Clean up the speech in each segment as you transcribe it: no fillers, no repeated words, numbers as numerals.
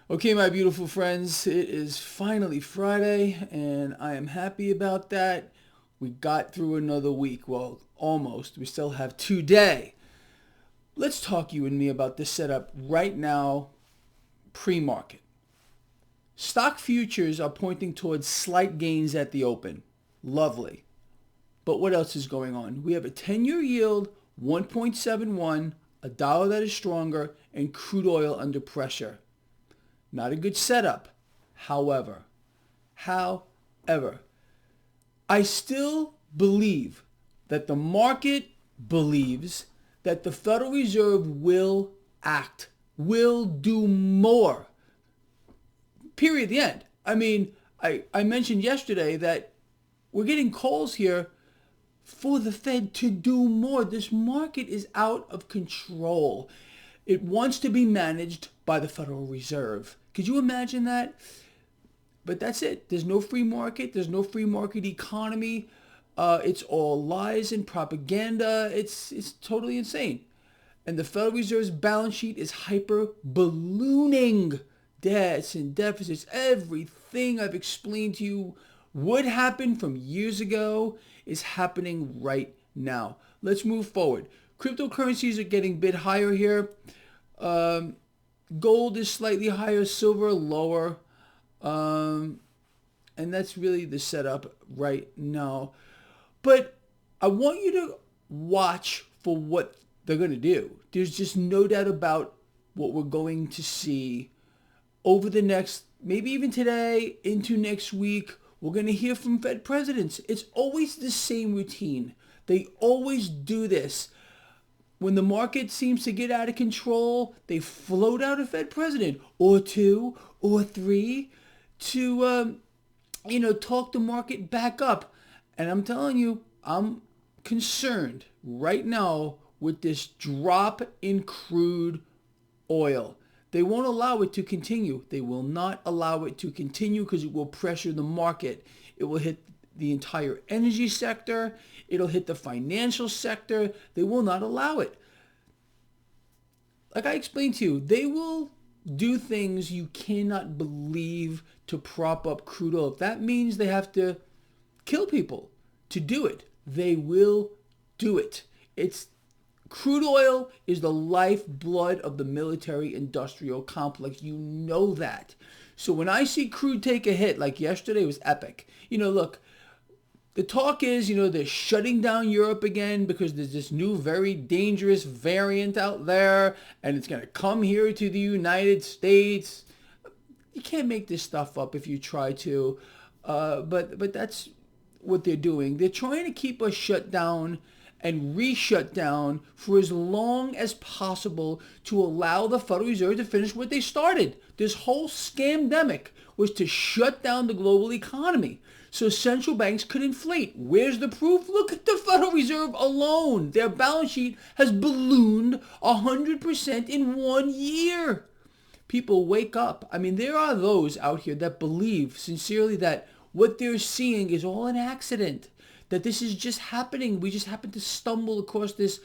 Okay, my beautiful friends, it is finally Friday, and I am happy about that. We got through another week. Well, almost. We still have today. Let's talk, you and me, about this setup right now, pre-market. Stock futures are pointing towards slight gains at the open. Lovely. But what else is going on? We have a 10-year yield, 1.71, a dollar that is stronger, and crude oil under pressure. Not a good setup. However, I still believe that the market believes that the Federal Reserve will act, will do more. Period. The end. I mean, I mentioned yesterday that we're getting calls here for the Fed to do more. This market is out of control. It wants to be managed by the Federal Reserve. Could you imagine that? But that's it. There's no free market. There's no free market economy. It's all lies and propaganda. It's totally insane. And the Federal Reserve's balance sheet is hyper ballooning. Debts and deficits, everything I've explained to you would happen from years ago is happening right now. Let's move forward. Cryptocurrencies are getting a bit higher here. Gold is slightly higher, silver lower. And that's really the setup right now. But I want you to watch for what they're going to do. There's just no doubt about what we're going to see over the next, maybe even today, into next week. We're going to hear from Fed presidents. It's always the same routine. They always do this. When the market seems to get out of control, they float out a Fed president or two or three to, talk the market back up. And I'm telling you, I'm concerned right now with this drop in crude oil. They won't allow it to continue. They will not allow it to continue because it will pressure the market. It will hit the entire energy sector. It'll hit the financial sector. They will not allow it. Like I explained to you, they will do things you cannot believe to prop up crude oil. If that means they have to kill people to do it, they will do it. Crude oil is the lifeblood of the military-industrial complex. You know that. So when I see crude take a hit, like yesterday, it was epic. Look, the talk is, they're shutting down Europe again because there's this new very dangerous variant out there, and it's going to come here to the United States. You can't make this stuff up if you try to, but that's what they're doing. They're trying to keep us shut down and re-shut down for as long as possible to allow the Federal Reserve to finish what they started. This whole scamdemic was to shut down the global economy so central banks could inflate. Where's the proof? Look at the Federal Reserve alone. Their balance sheet has ballooned 100% in 1 year. People, wake up. I mean, there are those out here that believe sincerely that what they're seeing is all an accident, that this is just happening. We just happen to stumble across this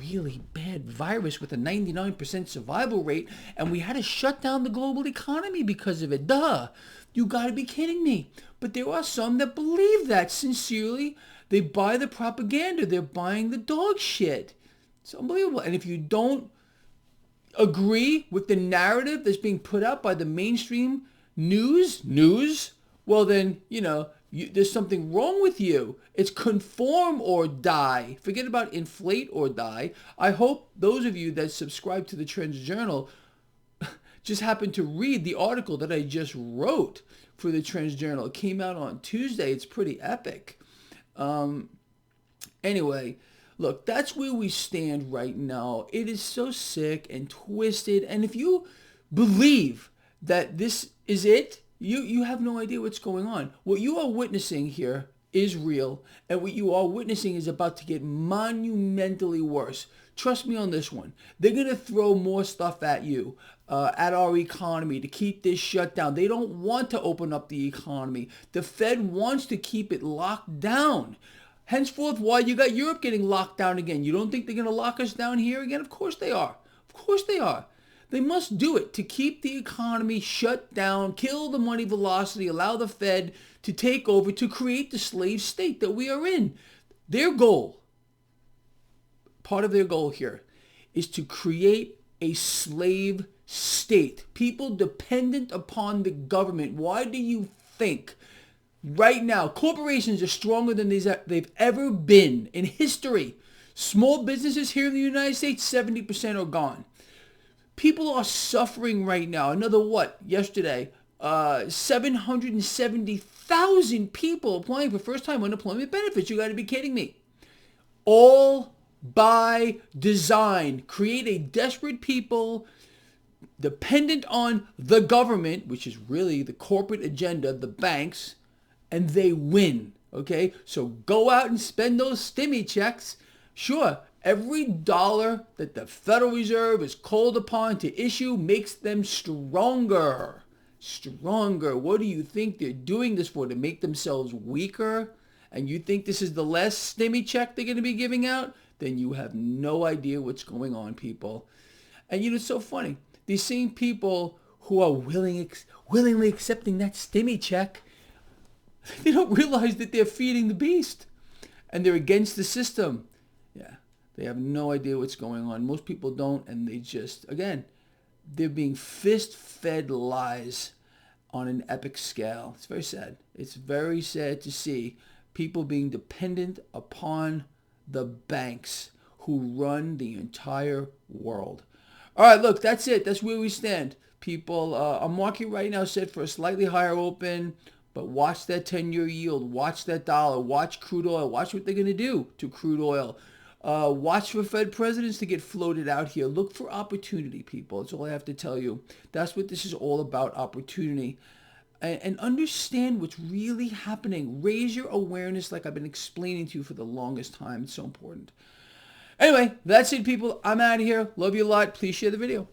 really bad virus with a 99% survival rate, and we had to shut down the global economy because of it. Duh. You got to be kidding me. But there are some that believe that sincerely. They buy the propaganda. They're buying the dog shit. It's unbelievable. And if you don't agree with the narrative that's being put out by the mainstream news, well then, there's something wrong with you. It's conform or die. Forget about inflate or die. I hope those of you that subscribe to the Trends Journal just happened to read the article that I just wrote for the Trends Journal. It came out on Tuesday. It's pretty epic. Anyway, look, that's where we stand right now. It is so sick and twisted. And if you believe that this is it, you have no idea what's going on. What you are witnessing here is real, and what you are witnessing is about to get monumentally worse. Trust me on this one. They're going to throw more stuff at you, at our economy to keep this shut down. They don't want to open up the economy. The Fed wants to keep it locked down. Henceforth, why you got Europe getting locked down again? You don't think they're going to lock us down here again? Of course they are. Of course they are. They must do it to keep the economy shut down, kill the money velocity, allow the Fed to take over, to create the slave state that we are in. Their goal, part of their goal here, is to create a slave state. People dependent upon the government. Why do you think right now corporations are stronger than they've ever been in history? Small businesses here in the United States, 70% are gone. People are suffering right now. Another yesterday, 770,000 people applying for first-time unemployment benefits. You got to be kidding me. All by design. Create a desperate people dependent on the government, which is really the corporate agenda, the banks, and they win. Okay? So go out and spend those stimmy checks. Sure, every dollar that the Federal Reserve is called upon to issue makes them stronger. Stronger. What do you think they're doing this for? To make themselves weaker? And you think this is the last stimmy check they're going to be giving out? Then you have no idea what's going on, people. And it's so funny. These same people who are willingly accepting that stimmy check, they don't realize that they're feeding the beast. And they're against the system. Yeah, they have no idea what's going on. Most people don't, and they just, again, they're being fist-fed lies on an epic scale. It's very sad. It's very sad to see people being dependent upon the banks who run the entire world. All right, look, that's it. That's where we stand. People, our market right now set for a slightly higher open, but watch that 10-year yield. Watch that dollar. Watch crude oil. Watch what they're going to do to crude oil. Watch for Fed presidents to get floated out here. Look for opportunity, people. That's all I have to tell you. That's what this is all about, opportunity. And understand what's really happening. Raise your awareness like I've been explaining to you for the longest time. It's so important. Anyway, that's it, people. I'm out of here. Love you a lot. Please share the video.